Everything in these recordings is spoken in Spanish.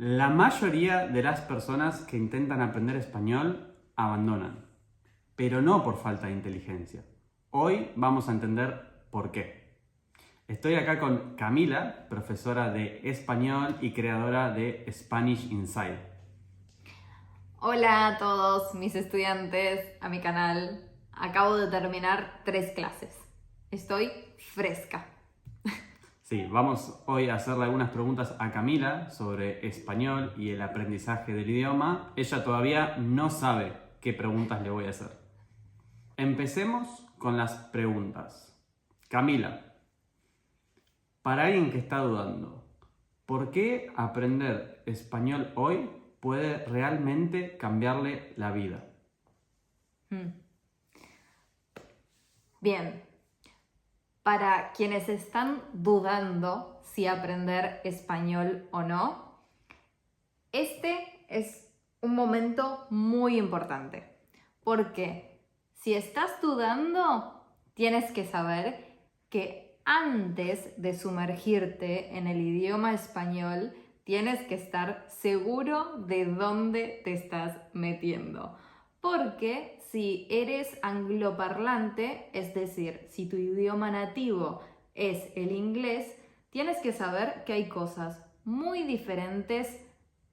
La mayoría de las personas que intentan aprender español abandonan, pero no por falta de inteligencia. Hoy vamos a entender por qué. Estoy acá con Camila, profesora de español y creadora de Spanish Inside. Hola a todos mis estudiantes, a mi canal. Acabo de terminar 3 clases. Estoy fresca. Sí, vamos hoy a hacerle algunas preguntas a Camila sobre español y el aprendizaje del idioma. Ella todavía no sabe qué preguntas le voy a hacer. Empecemos con las preguntas. Camila, para alguien que está dudando, ¿por qué aprender español hoy puede realmente cambiarle la vida? Bien, para quienes están dudando si aprender español o no, este es un momento muy importante. Porque si estás dudando, tienes que saber que antes de sumergirte en el idioma español, tienes que estar seguro de dónde te estás metiendo. Porque si eres angloparlante, es decir, si tu idioma nativo es el inglés, tienes que saber que hay cosas muy diferentes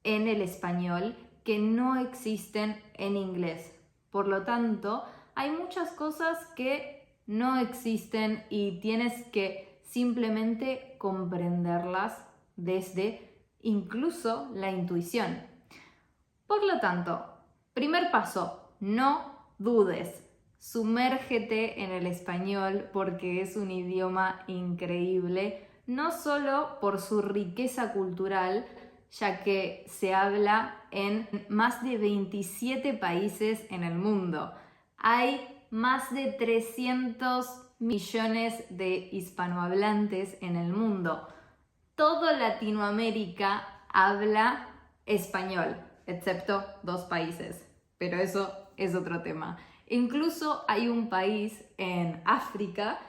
en el español que no existen en inglés. Por lo tanto, hay muchas cosas que no existen y tienes que simplemente comprenderlas desde incluso la intuición. Por lo tanto, primer paso, no dudes. Sumérgete en el español porque es un idioma increíble, no solo por su riqueza cultural, ya que se habla en más de 27 países en el mundo. Hay más de 300 millones de hispanohablantes en el mundo. Toda Latinoamérica habla español, excepto 2 países, pero eso es otro tema. Incluso hay un país en África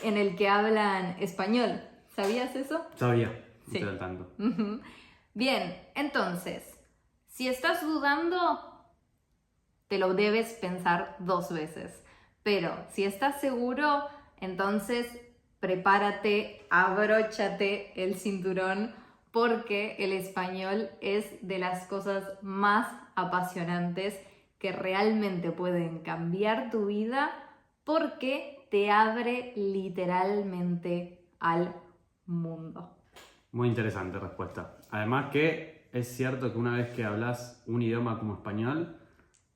en el que hablan español. ¿Sabías eso? Sabía, Sí. estoy al tanto. Bien, entonces, si estás dudando, te lo debes pensar 2 veces. Pero si estás seguro, entonces prepárate, abróchate el cinturón porque el español es de las cosas más apasionantes que realmente pueden cambiar tu vida porque te abre literalmente al mundo. Muy interesante respuesta. Además que es cierto que una vez que hablas un idioma como español,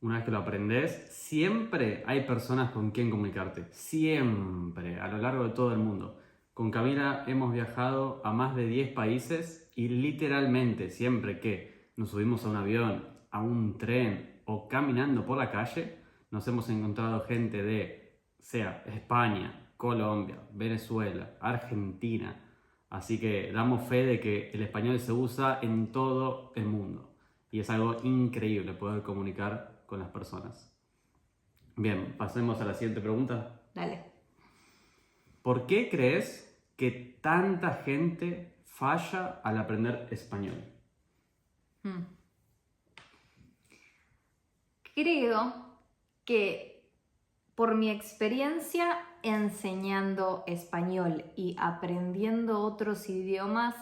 una vez que lo aprendes, siempre hay personas con quien comunicarte. Siempre, a lo largo de todo el mundo. Con Camila hemos viajado a más de 10 países y literalmente siempre que nos subimos a un avión, a un tren o caminando por la calle, nos hemos encontrado gente de, sea España, Colombia, Venezuela, Argentina. Así que damos fe de que el español se usa en todo el mundo. Y es algo increíble poder comunicar con las personas. Bien, pasemos a la siguiente pregunta. Dale. ¿Por qué crees que tanta gente falla al aprender español? Creo que por mi experiencia enseñando español y aprendiendo otros idiomas,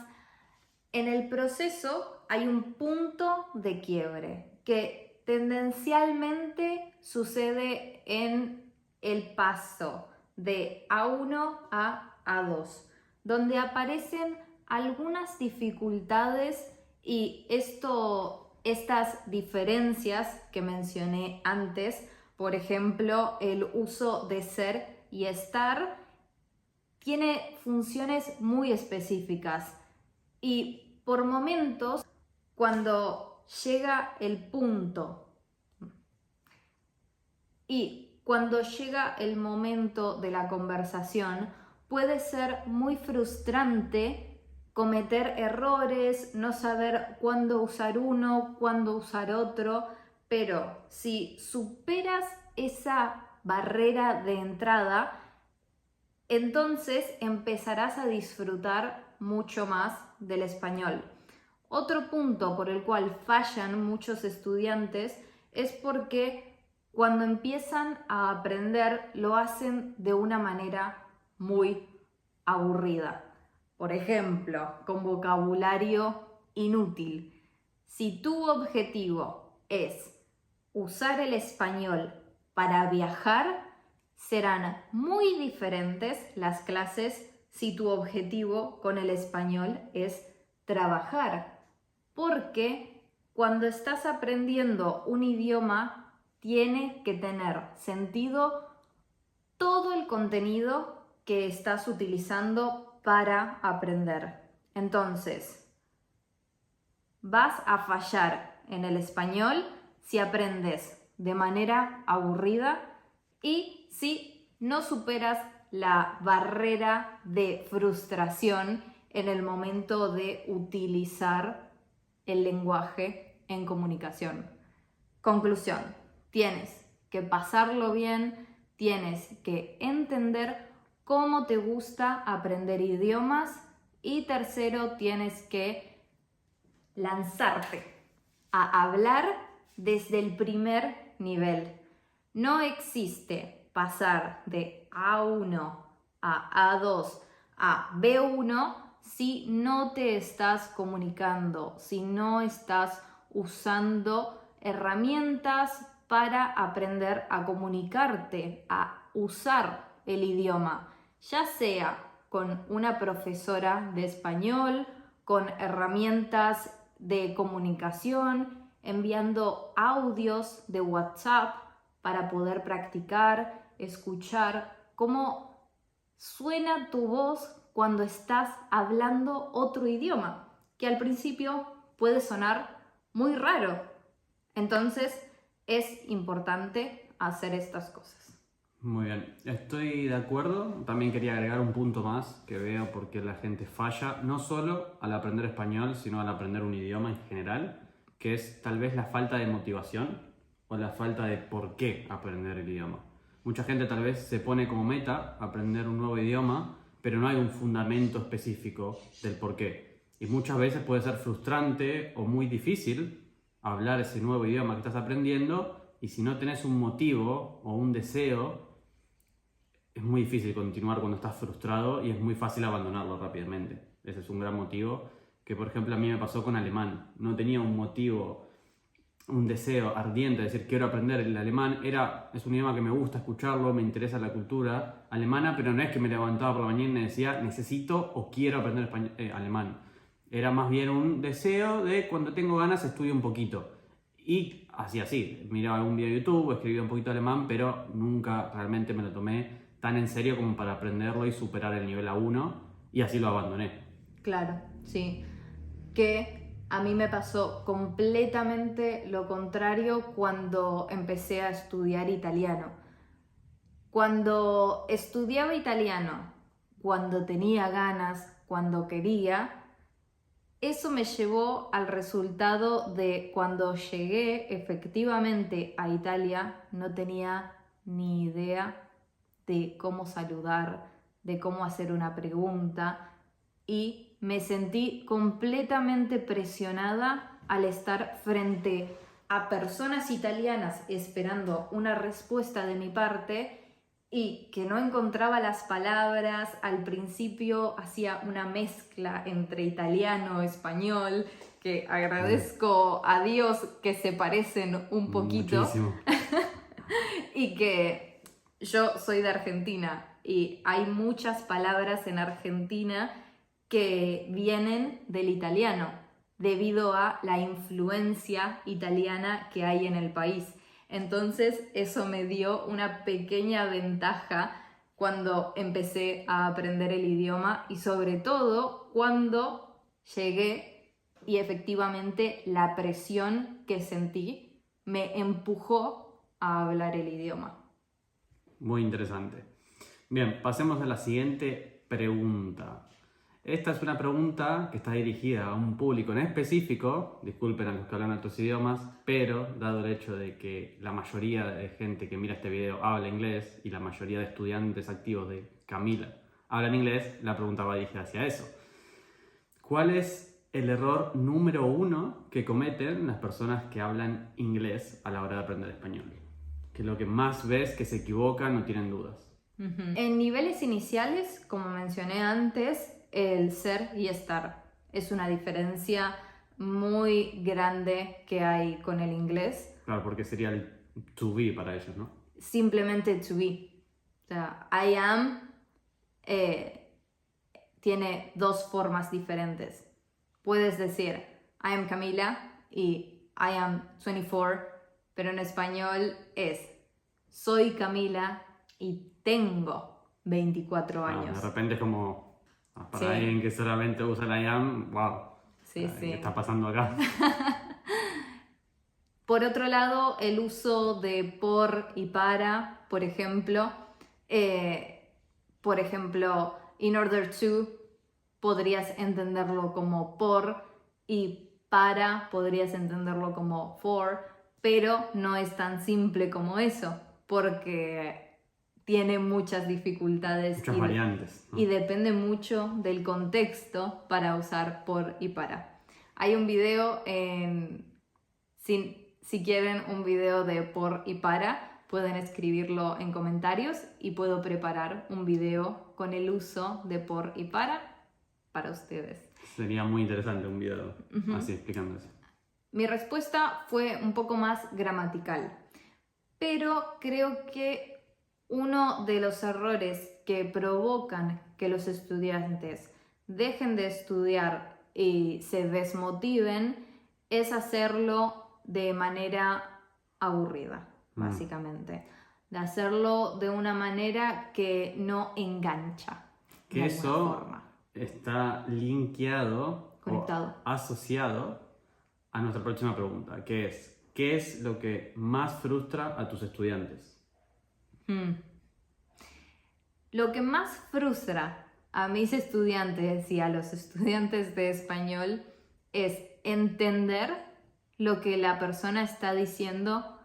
en el proceso hay un punto de quiebre que tendencialmente sucede en el paso de A1 a A2, donde aparecen algunas dificultades y estas diferencias que mencioné antes, por ejemplo, el uso de ser y estar, tiene funciones muy específicas. Y por momentos, cuando llega el punto y cuando llega el momento de la conversación, puede ser muy frustrante cometer errores, no saber cuándo usar uno, cuándo usar otro, pero si superas esa barrera de entrada, entonces empezarás a disfrutar mucho más del español. Otro punto por el cual fallan muchos estudiantes es porque cuando empiezan a aprender lo hacen de una manera muy aburrida. Por ejemplo, con vocabulario inútil. Si tu objetivo es usar el español para viajar, serán muy diferentes las clases si tu objetivo con el español es trabajar. Porque cuando estás aprendiendo un idioma, tiene que tener sentido todo el contenido que estás utilizando para aprender. Entonces, vas a fallar en el español si aprendes de manera aburrida y si no superas la barrera de frustración en el momento de utilizar el lenguaje en comunicación. Conclusión, tienes que pasarlo bien, tienes que entender cómo te gusta aprender idiomas y tercero, tienes que lanzarte a hablar desde el primer nivel. No existe pasar de A1 a A2 a B1 si no te estás comunicando, si no estás usando herramientas para aprender a comunicarte, a usar el idioma, ya sea con una profesora de español, con herramientas de comunicación, enviando audios de WhatsApp para poder practicar, escuchar cómo suena tu voz cuando estás hablando otro idioma, que al principio puede sonar muy raro. Entonces es importante hacer estas cosas. Muy bien, estoy de acuerdo. También quería agregar un punto más que veo por qué la gente falla, no solo al aprender español, sino al aprender un idioma en general, que es tal vez la falta de motivación o la falta de por qué aprender el idioma. Mucha gente tal vez se pone como meta aprender un nuevo idioma, pero no hay un fundamento específico del por qué. Y muchas veces puede ser frustrante o muy difícil hablar ese nuevo idioma que estás aprendiendo, y si no tenés un motivo o un deseo, es muy difícil continuar cuando estás frustrado y es muy fácil abandonarlo rápidamente. Ese es un gran motivo que, por ejemplo, a mí me pasó con alemán. No tenía un motivo, un deseo ardiente de decir quiero aprender el alemán. Es un idioma que me gusta escucharlo, me interesa la cultura alemana, pero no es que me levantaba por la mañana y decía necesito o quiero aprender alemán. Era más bien un deseo de cuando tengo ganas estudio un poquito. Y así, miraba algún video de YouTube, escribía un poquito de alemán, pero nunca realmente me lo tomé tan en serio como para aprenderlo y superar el nivel A1, y así lo abandoné. Claro, sí. Que a mí me pasó completamente lo contrario cuando empecé a estudiar italiano. Cuando estudiaba italiano, cuando tenía ganas, cuando quería, eso me llevó al resultado de cuando llegué efectivamente a Italia, no tenía ni idea de cómo saludar, de cómo hacer una pregunta y me sentí completamente presionada al estar frente a personas italianas esperando una respuesta de mi parte y que no encontraba las palabras. Al principio hacía una mezcla entre italiano, español, que agradezco a Dios que se parecen un poquito. Muchísimo. Y que yo soy de Argentina y hay muchas palabras en Argentina que vienen del italiano debido a la influencia italiana que hay en el país. Entonces eso me dio una pequeña ventaja cuando empecé a aprender el idioma y sobre todo cuando llegué y efectivamente la presión que sentí me empujó a hablar el idioma. Muy interesante. Bien, pasemos a la siguiente pregunta. Esta es una pregunta que está dirigida a un público en específico, disculpen a los que hablan otros idiomas, pero dado el hecho de que la mayoría de gente que mira este video habla inglés y la mayoría de estudiantes activos de Camila hablan inglés, la pregunta va dirigida hacia eso. ¿Cuál es el error número 1 que cometen las personas que hablan inglés a la hora de aprender español. Que es lo que más ves que se equivocan, no tienen dudas. En niveles iniciales, como mencioné antes, el ser y estar es una diferencia muy grande que hay con el inglés. Claro, porque sería el to be para ellos, ¿no? Simplemente to be. O sea, I am tiene dos formas diferentes. Puedes decir I am Camila y I am 24, pero en español es soy Camila y tengo 24 años. De repente es como, para Sí. alguien que solamente usa la I am, wow. Sí, sí. ¿Qué está pasando acá? Por otro lado, el uso de por y para, por ejemplo, in order to, podrías entenderlo como por, y para podrías entenderlo como for, pero no es tan simple como eso, porque tiene muchas dificultades. Muchas variantes, ¿no? Y depende mucho del contexto para usar por y para. Hay un video si quieren un video de por y para, pueden escribirlo en comentarios y puedo preparar un video con el uso de por y para ustedes. Sería muy interesante un video así explicando eso. Mi respuesta fue un poco más gramatical, pero creo que uno de los errores que provocan que los estudiantes dejen de estudiar y se desmotiven es hacerlo de manera aburrida, básicamente. De hacerlo de una manera que no engancha. Que eso está linkeado, conectado, o asociado a nuestra próxima pregunta, que es, ¿qué es lo que más frustra a tus estudiantes? Lo que más frustra a mis estudiantes y a los estudiantes de español es entender lo que la persona está diciendo,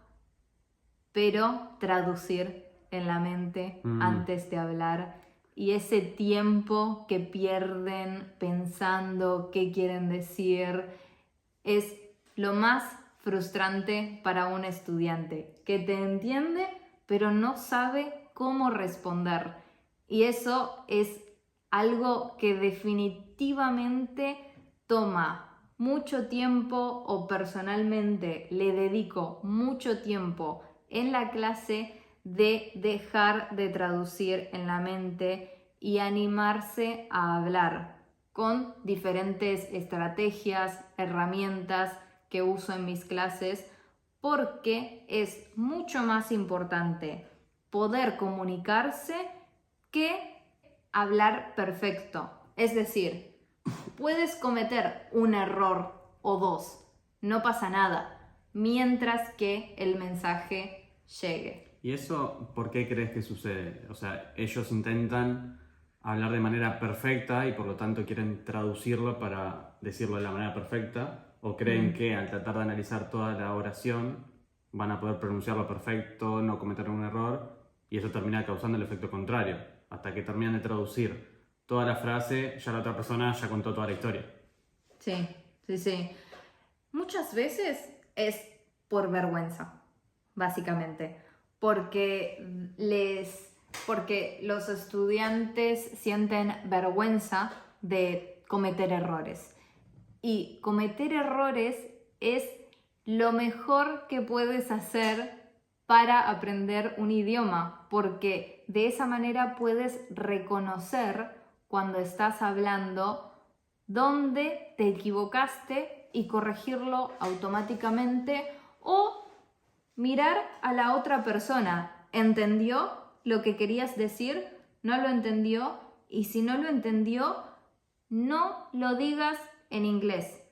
pero traducir en la mente antes de hablar, y ese tiempo que pierden pensando qué quieren decir es lo más frustrante para un estudiante, que te entiende pero no sabe cómo responder, y eso es algo que definitivamente toma mucho tiempo, o personalmente le dedico mucho tiempo en la clase, de dejar de traducir en la mente y animarse a hablar con diferentes estrategias, herramientas que uso en mis clases, porque es mucho más importante poder comunicarse que hablar perfecto. Es decir, puedes cometer un error o dos, no pasa nada, mientras que el mensaje llegue. ¿Y eso por qué crees que sucede? O sea, ellos intentan hablar de manera perfecta y por lo tanto quieren traducirlo para decirlo de la manera perfecta, o creen que al tratar de analizar toda la oración van a poder pronunciarlo perfecto, no cometer un error, y eso termina causando el efecto contrario. Hasta que terminan de traducir toda la frase, ya la otra persona ya contó toda la historia. Sí, sí, sí. Muchas veces es por vergüenza, básicamente, porque los estudiantes sienten vergüenza de cometer errores. Y cometer errores es lo mejor que puedes hacer para aprender un idioma, porque de esa manera puedes reconocer cuando estás hablando dónde te equivocaste y corregirlo automáticamente, o mirar a la otra persona. ¿Entendió lo que querías decir? ¿No lo entendió? Y si no lo entendió, no lo digas en inglés.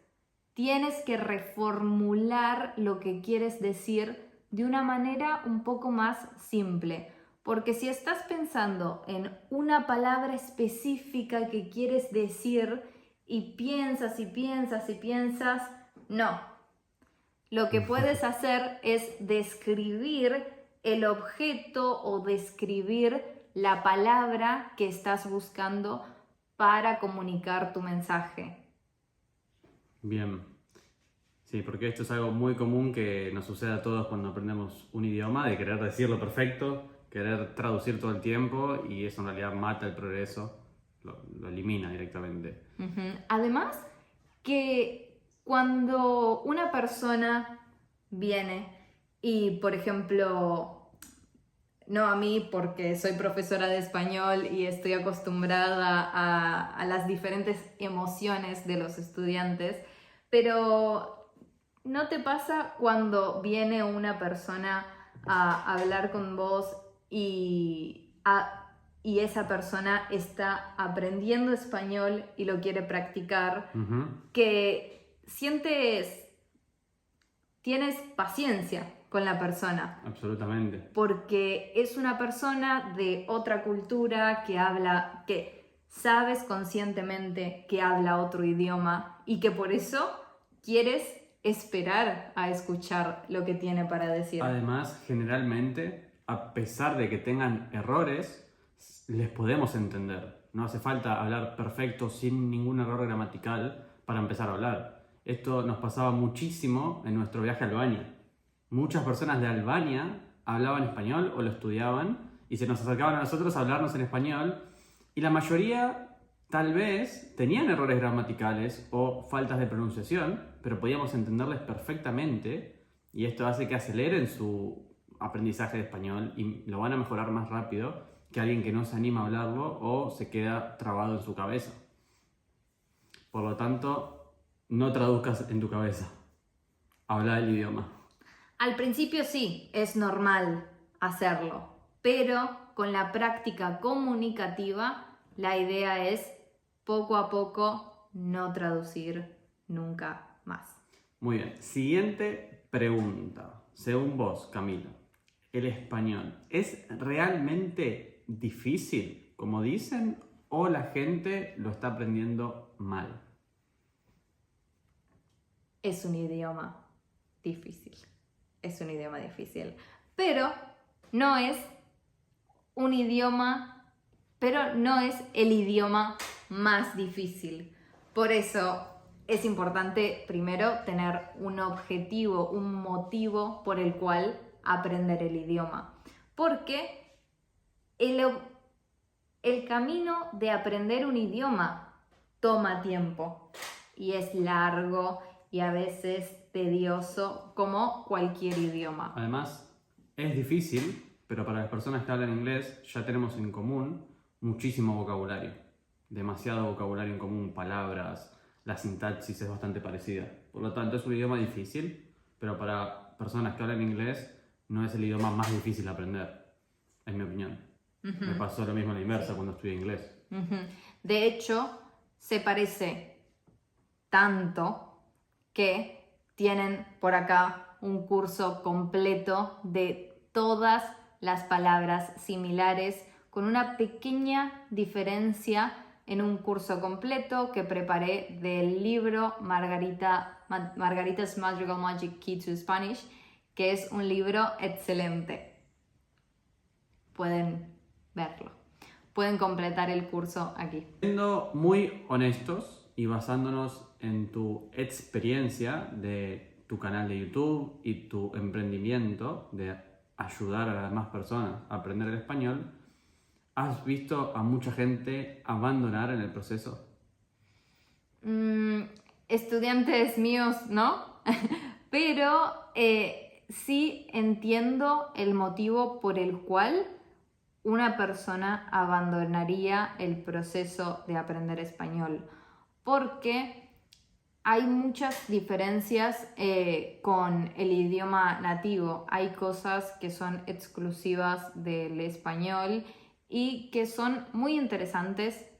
Tienes que reformular lo que quieres decir de una manera un poco más simple. Porque si estás pensando en una palabra específica que quieres decir y piensas y piensas y piensas, no. Lo que puedes hacer es describir el objeto o describir la palabra que estás buscando para comunicar tu mensaje. Bien. Sí, porque esto es algo muy común que nos sucede a todos cuando aprendemos un idioma, de querer decirlo perfecto, querer traducir todo el tiempo y eso en realidad mata el progreso, lo elimina directamente. Ujú. Además, que cuando una persona viene y, por ejemplo, no a mí porque soy profesora de español y estoy acostumbrada a las diferentes emociones de los estudiantes, pero ¿no te pasa cuando viene una persona a hablar con vos y esa persona está aprendiendo español y lo quiere practicar, Ujú. que tienes paciencia con la persona? Absolutamente. Porque es una persona de otra cultura que sabes conscientemente que habla otro idioma y que por eso quieres esperar a escuchar lo que tiene para decir. Además, generalmente, a pesar de que tengan errores, les podemos entender. No hace falta hablar perfecto sin ningún error gramatical para empezar a hablar. Esto nos pasaba muchísimo en nuestro viaje a Albania. Muchas personas de Albania hablaban español o lo estudiaban y se nos acercaban a nosotros a hablarnos en español y la mayoría tal vez tenían errores gramaticales o faltas de pronunciación, pero podíamos entenderles perfectamente y esto hace que aceleren su aprendizaje de español y lo van a mejorar más rápido que alguien que no se anima a hablarlo o se queda trabado en su cabeza. Por lo tanto, no traduzcas en tu cabeza, habla el idioma. Al principio sí, es normal hacerlo, pero con la práctica comunicativa la idea es poco a poco no traducir nunca más. Muy bien, siguiente pregunta. Según vos, Camila, ¿el español es realmente difícil, como dicen, o la gente lo está aprendiendo mal? Es un idioma difícil, es un idioma difícil, pero no es no es el idioma más difícil. Por eso es importante primero tener un objetivo, un motivo por el cual aprender el idioma. Porque el camino de aprender un idioma toma tiempo y es largo y a veces tedioso como cualquier idioma. Además, es difícil, pero para las personas que hablan inglés ya tenemos en común muchísimo vocabulario. Demasiado vocabulario en común, palabras, la sintaxis es bastante parecida. Por lo tanto, es un idioma difícil, pero para personas que hablan inglés no es el idioma más difícil de aprender, en mi opinión. Me pasó lo mismo a la inversa cuando estudié inglés. De hecho, se parece tanto que tienen por acá un curso completo de todas las palabras similares con una pequeña diferencia en un curso completo que preparé del libro Margarita's Magical Magic Key to Spanish, que es un libro excelente. Pueden verlo. Pueden completar el curso aquí. Siendo muy honestos y basándonos en tu experiencia de tu canal de YouTube y tu emprendimiento de ayudar a las demás personas a aprender el español, ¿has visto a mucha gente abandonar en el proceso? Estudiantes míos, ¿no? Pero sí entiendo el motivo por el cual una persona abandonaría el proceso de aprender español, porque hay muchas diferencias con el idioma nativo. Hay cosas que son exclusivas del español y que son muy interesantes,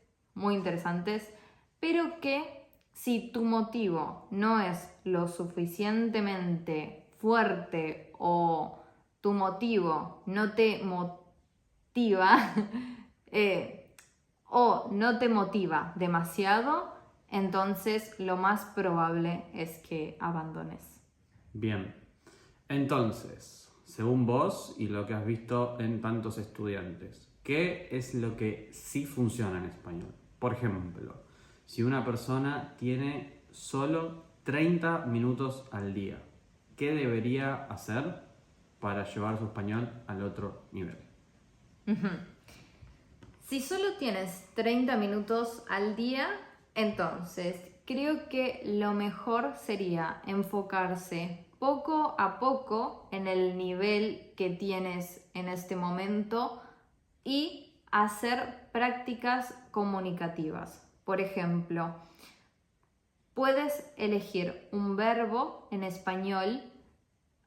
pero que si tu motivo no es lo suficientemente fuerte o tu motivo no te motiva o no te motiva demasiado, entonces lo más probable es que abandones. Bien, entonces, según vos y lo que has visto en tantos estudiantes, ¿qué es lo que sí funciona en español? Por ejemplo, si una persona tiene solo 30 minutos al día. ¿Qué debería hacer para llevar su español al otro nivel? Si solo tienes 30 minutos al día, entonces creo que lo mejor sería enfocarse poco a poco en el nivel que tienes en este momento y hacer prácticas comunicativas. Por ejemplo, puedes elegir un verbo en español,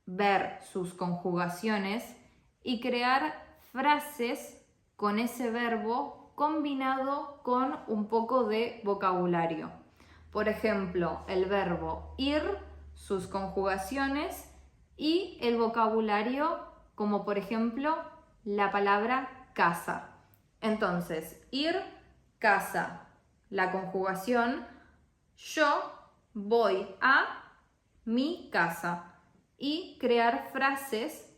ver sus conjugaciones y crear frases con ese verbo combinado con un poco de vocabulario. Por ejemplo, el verbo ir, sus conjugaciones y el vocabulario, como por ejemplo la palabra casa. Entonces, ir, casa, la conjugación, yo voy a mi casa y crear frases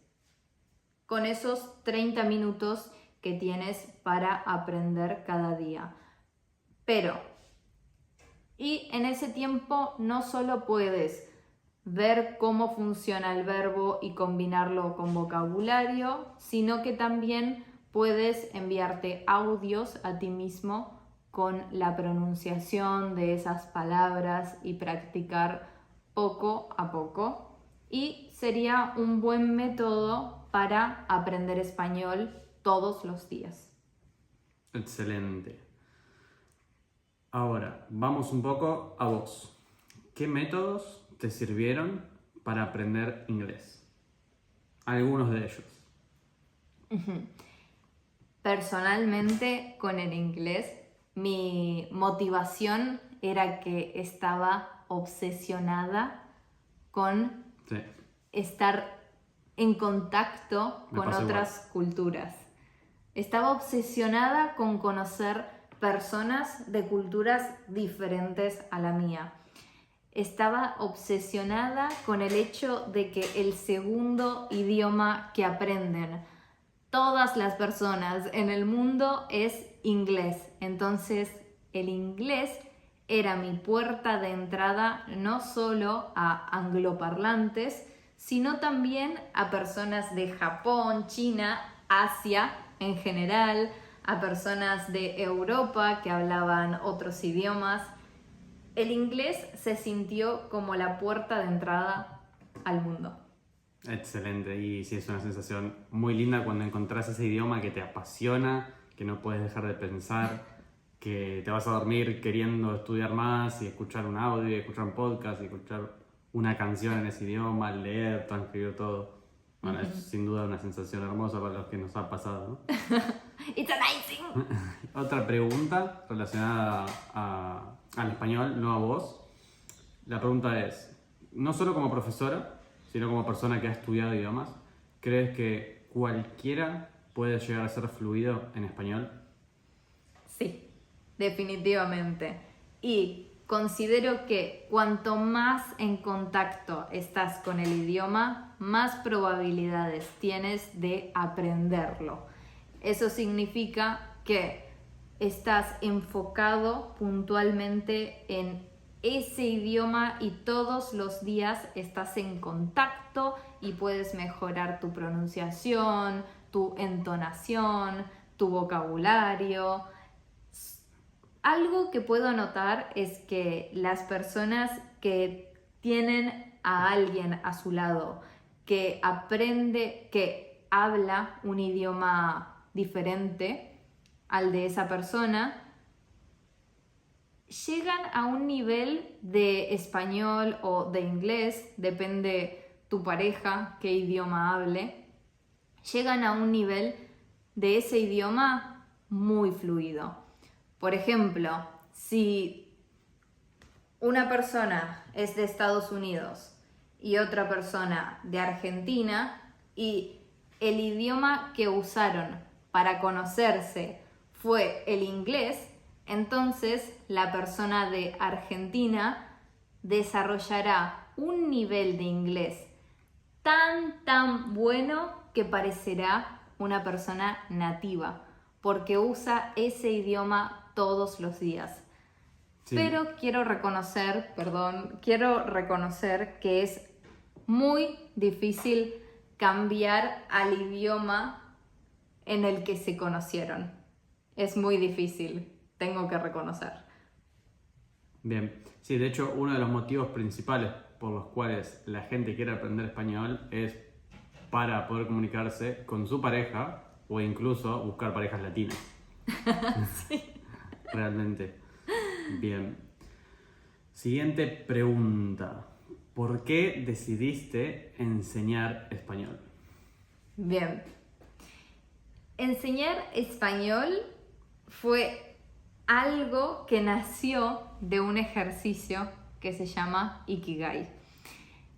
con esos 30 minutos que tienes para aprender cada día. Y en ese tiempo no solo puedes ver cómo funciona el verbo y combinarlo con vocabulario, sino que también puedes enviarte audios a ti mismo con la pronunciación de esas palabras y practicar poco a poco. Y sería un buen método para aprender español todos los días. Excelente. Ahora, vamos un poco a vos. ¿Qué métodos te sirvieron para aprender inglés? Algunos de ellos. Personalmente, con el inglés, mi motivación era que estaba obsesionada con estar en contacto con otras culturas. Estaba obsesionada con conocer personas de culturas diferentes a la mía. Estaba obsesionada con el hecho de que el segundo idioma que aprenden todas las personas en el mundo es inglés. Entonces, el inglés era mi puerta de entrada no solo a angloparlantes, sino también a personas de Japón, China, Asia en general, a personas de Europa que hablaban otros idiomas. El inglés se sintió como la puerta de entrada al mundo. Excelente, y sí, es una sensación muy linda cuando encontrás ese idioma que te apasiona, que no puedes dejar de pensar, que te vas a dormir queriendo estudiar más y escuchar un audio, y escuchar un podcast, y escuchar una canción en ese idioma, leer, transcribir todo. Bueno, es sin duda una sensación hermosa para los que nos ha pasado, ¿no? It's amazing. Otra pregunta relacionada al español, no a vos. La pregunta es, no solo como profesora, sino como persona que ha estudiado idiomas, ¿crees que cualquiera puede llegar a ser fluido en español? Sí, definitivamente. Y considero que cuanto más en contacto estás con el idioma, más probabilidades tienes de aprenderlo. Eso significa que estás enfocado puntualmente en ese idioma y todos los días estás en contacto y puedes mejorar tu pronunciación, tu entonación, tu vocabulario. Algo que puedo notar es que las personas que tienen a alguien a su lado que aprende, que habla un idioma diferente al de esa persona, llegan a un nivel de español o de inglés, depende tu pareja qué idioma hable, llegan a un nivel de ese idioma muy fluido. Por ejemplo, si una persona es de Estados Unidos y otra persona de Argentina y el idioma que usaron para conocerse fue el inglés, entonces la persona de Argentina desarrollará un nivel de inglés tan bueno que parecerá una persona nativa, porque usa ese idioma todos los días. Sí. Pero quiero reconocer que es muy difícil cambiar al idioma en el que se conocieron. Es muy difícil, tengo que reconocer. Bien, sí, de hecho uno de los motivos principales por los cuales la gente quiere aprender español es para poder comunicarse con su pareja o incluso buscar parejas latinas. Sí. Realmente. Bien. Siguiente pregunta. ¿Por qué decidiste enseñar español? Bien. Enseñar español fue algo que nació de un ejercicio que se llama Ikigai.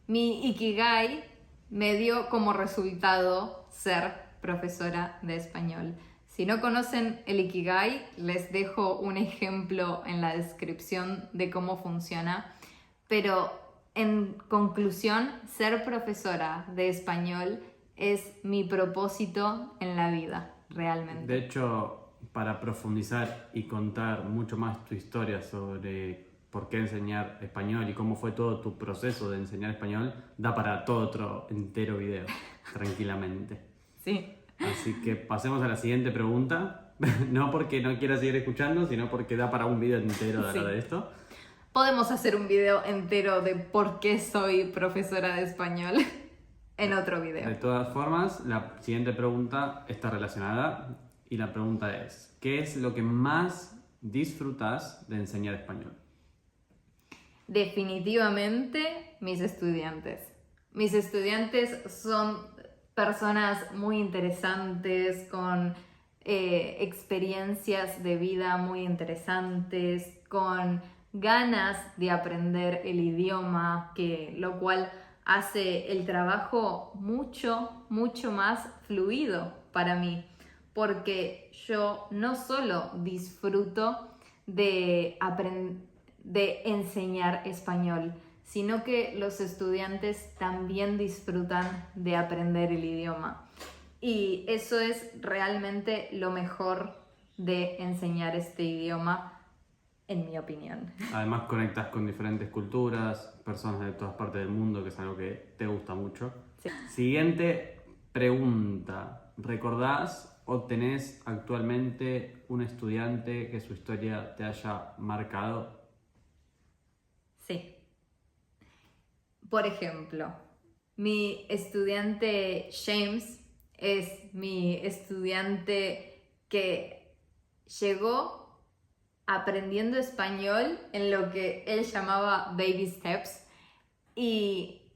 Mi Ikigai me dio como resultado ser profesora de español. Si no conocen el Ikigai, les dejo un ejemplo en la descripción de cómo funciona. Pero en conclusión, ser profesora de español es mi propósito en la vida, realmente. De hecho, para profundizar y contar mucho más tu historia sobre por qué enseñar español y cómo fue todo tu proceso de enseñar español, da para todo otro entero video, tranquilamente. Sí. Así que pasemos a la siguiente pregunta. No porque no quiera seguir escuchando, sino porque da para un video entero de hablar de esto. Podemos hacer un video entero de por qué soy profesora de español en otro video. De todas formas, la siguiente pregunta está relacionada y la pregunta es, ¿qué es lo que más disfrutas de enseñar español? Definitivamente mis estudiantes. Mis estudiantes son personas muy interesantes, con experiencias de vida muy interesantes, con ganas de aprender el idioma, lo cual hace el trabajo mucho más fluido para mí, porque yo no solo disfruto de enseñar español, sino que los estudiantes también disfrutan de aprender el idioma. Y eso es realmente lo mejor de enseñar este idioma, en mi opinión. Además conectas con diferentes culturas, personas de todas partes del mundo, que es algo que te gusta mucho. Sí. Siguiente pregunta. ¿Recordás o tenés actualmente un estudiante que su historia te haya marcado? Sí. Por ejemplo, mi estudiante James es mi estudiante que llegó aprendiendo español en lo que él llamaba baby steps, y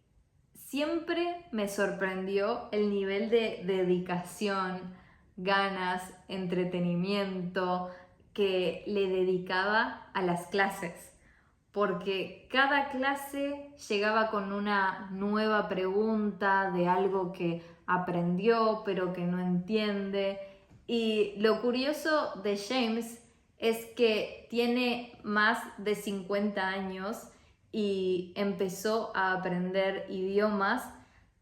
siempre me sorprendió el nivel de dedicación, ganas, entretenimiento que le dedicaba a las clases, porque cada clase llegaba con una nueva pregunta de algo que aprendió pero que no entiende. Y lo curioso de James es que tiene más de 50 años y empezó a aprender idiomas.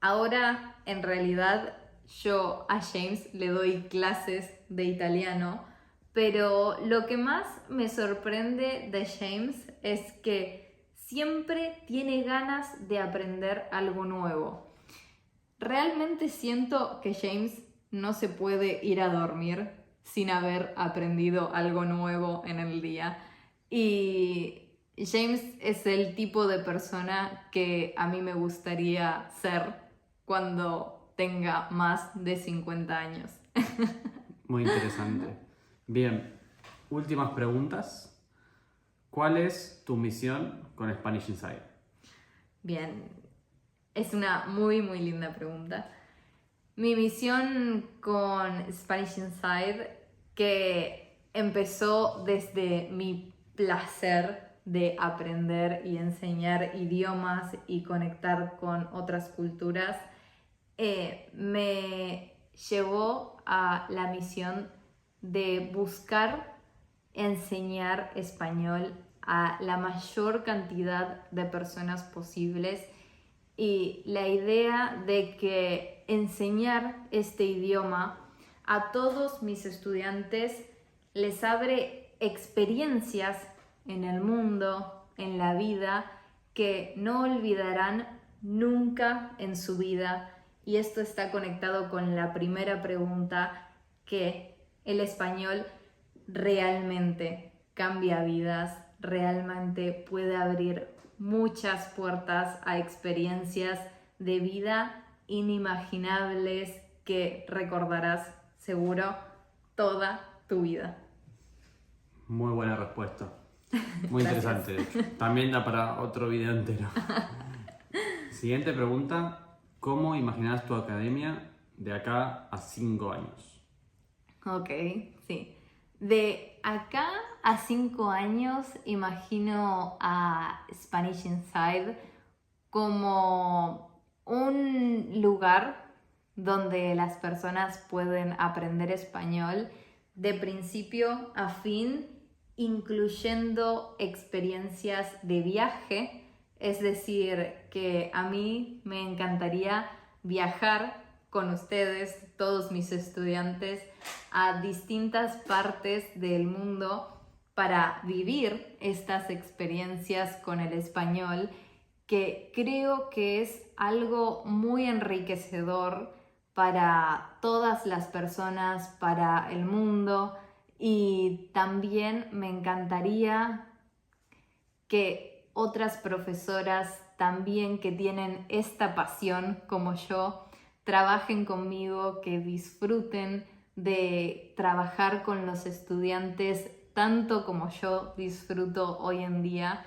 Ahora, en realidad, yo a James le doy clases de italiano, pero lo que más me sorprende de James es que siempre tiene ganas de aprender algo nuevo. Realmente siento que James no se puede ir a dormir sin haber aprendido algo nuevo en el día. Y James es el tipo de persona que a mí me gustaría ser cuando tenga más de 50 años. Muy interesante. Bien, últimas preguntas. ¿Cuál es tu misión con Spanish Inside? Bien, es una muy linda pregunta. Mi misión con Spanish Inside, que empezó desde mi placer de aprender y enseñar idiomas y conectar con otras culturas, me llevó a la misión de buscar enseñar español a la mayor cantidad de personas posibles, y la idea de que enseñar este idioma a todos mis estudiantes les abre experiencias en el mundo, en la vida, que no olvidarán nunca en su vida. Y esto está conectado con la primera pregunta, que el español realmente cambia vidas, realmente puede abrir muchas puertas a experiencias de vida inimaginables que recordarás seguro toda tu vida. Muy buena respuesta. Muy interesante. También da para otro video entero. Siguiente pregunta. ¿Cómo imaginas tu academia de acá a 5 años? Ok, sí. De acá a 5 años imagino a Spanish Inside como un lugar donde las personas pueden aprender español de principio a fin, incluyendo experiencias de viaje. Es decir, que a mí me encantaría viajar con ustedes, todos mis estudiantes, a distintas partes del mundo para vivir estas experiencias con el español, que creo que es algo muy enriquecedor para todas las personas, para el mundo. Y también me encantaría que otras profesoras también que tienen esta pasión como yo trabajen conmigo, que disfruten de trabajar con los estudiantes tanto como yo disfruto hoy en día,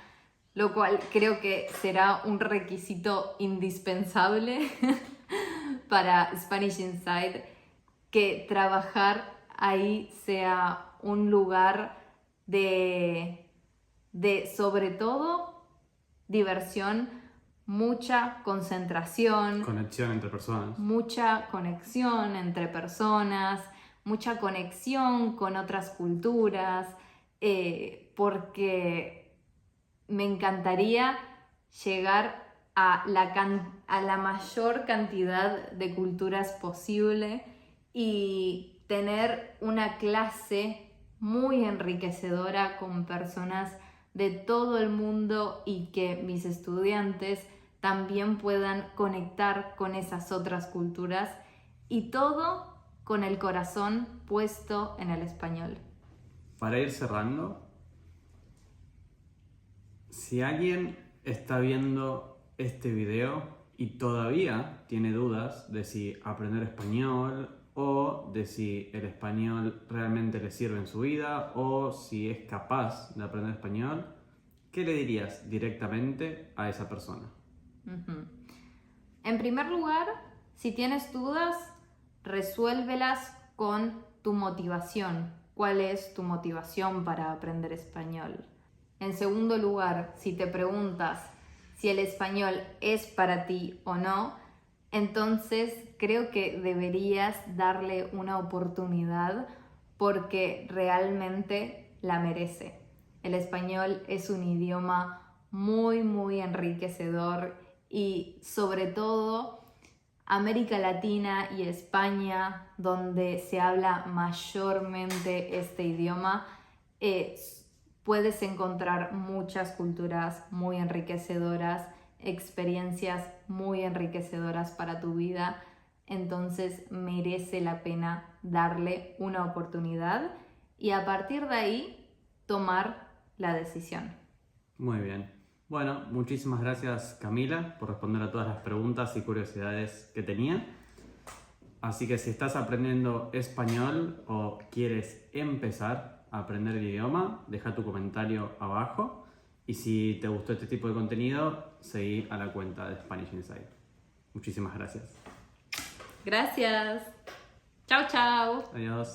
lo cual creo que será un requisito indispensable para Spanish Inside, que trabajar ahí sea un lugar de sobre todo diversión, mucha concentración, Conexión entre personas. mucha conexión entre personas, mucha conexión con otras culturas, porque me encantaría llegar a la mayor cantidad de culturas posible y tener una clase muy enriquecedora con personas de todo el mundo y que mis estudiantes también puedan conectar con esas otras culturas, y todo con el corazón puesto en el español. Para ir cerrando, si alguien está viendo este video y todavía tiene dudas de si aprender español o de si el español realmente le sirve en su vida o si es capaz de aprender español, ¿qué le dirías directamente a esa persona? En primer lugar, si tienes dudas, resuélvelas con tu motivación. ¿Cuál es tu motivación para aprender español? En segundo lugar, si te preguntas si el español es para ti o no, entonces creo que deberías darle una oportunidad porque realmente la merece. El español es un idioma muy, muy enriquecedor y sobre todo América Latina y España, donde se habla mayormente este idioma, puedes encontrar muchas culturas muy enriquecedoras, experiencias muy enriquecedoras para tu vida. Entonces merece la pena darle una oportunidad y a partir de ahí tomar la decisión. Muy bien. Bueno, muchísimas gracias Camila por responder a todas las preguntas y curiosidades que tenía. Así que si estás aprendiendo español o quieres empezar a aprender el idioma, deja tu comentario abajo. Y si te gustó este tipo de contenido, seguí a la cuenta de Spanish Inside. Muchísimas gracias. Gracias. Chao, chao. Adiós.